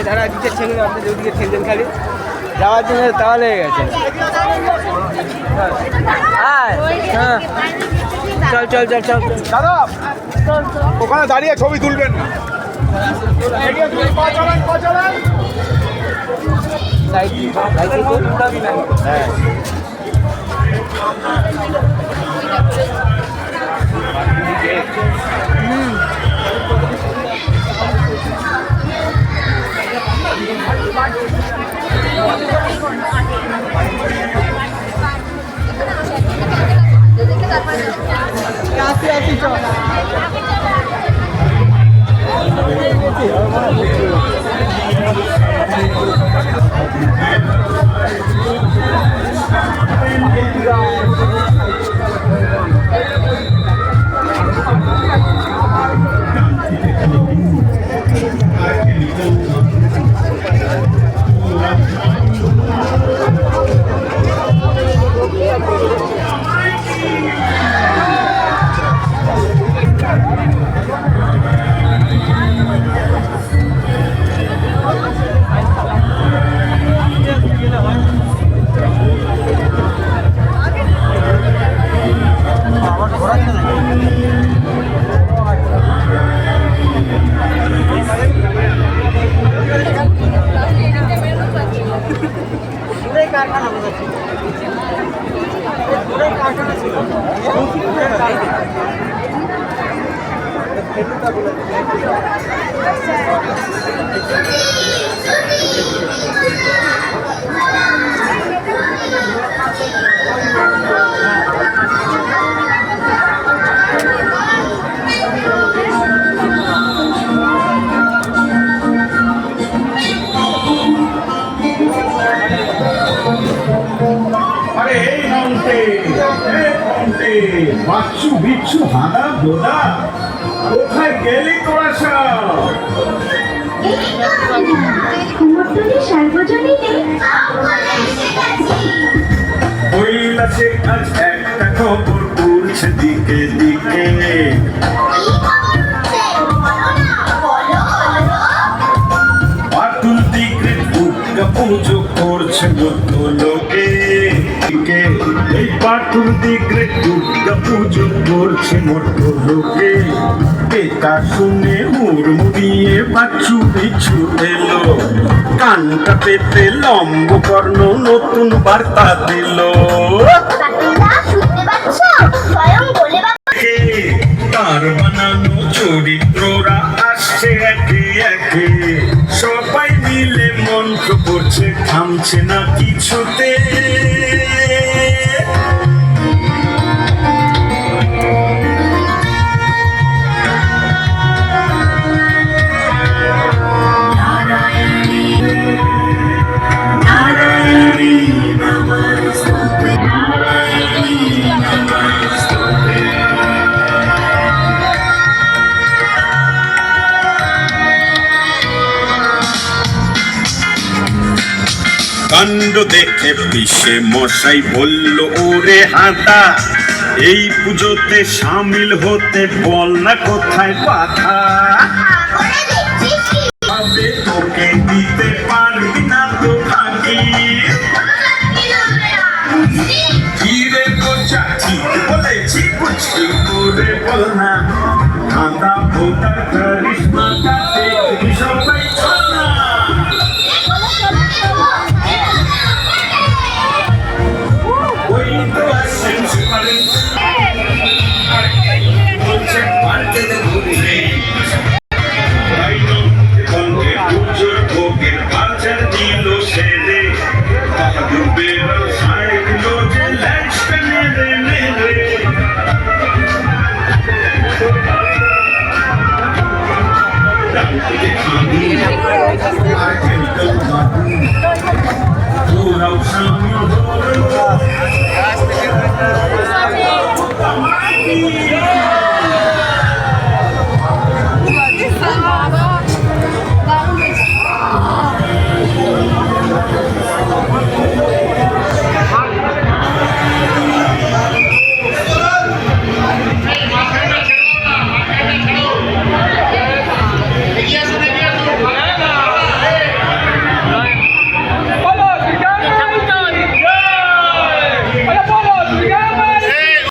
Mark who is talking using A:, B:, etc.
A: ধারা দিতে ছেলে আপনাদের ওদিকে ঠেলছেন খালি যাওয়ার জন্য তাওয়া লেগে গেছে। হ্যাঁ চল চল চল চল
B: দাদা ওখানে দাঁড়িয়ে ছবি তুলবেন না।
A: হ্যাঁ
C: বাচ্চু বিচ্ছু হাঁদা দোদা কোথায় গেলি তোরা সব? কৈলাসে আজ একটা খবর উড়ছে দিকে দিকে, পাটুল দিকে দুর্গা পুজো করছে মধ্য লোকে। এই পাটুল দিকে দুর্গা পুজো করছে মধ্য লোকে। এটা শুনে মুড়মুড়িয়ে বাচ্চু বিচ্ছু এলো, কানটা পেতে লম্ব কর্ণ নতুন বার্তা দিল। তার বানানো চরিত্ররা আসছে একে একে, সবাই মিলে মন্ত্র করছে, থামছে না কিছুতে। কাণ্ড দেখে পিসে মশাই বলল, ওরে হাঁদা এই পুজোতে সামিল হতে বল না কোথায় বাধা। তোকে দিতে পারবি না তো থাকি ধীরে বোঝা, ঠিক বলেছি বুঝি করে বল না। হাঁদা ভোটার কারিশমাটা দেখবি সবাই চল না।
D: বলো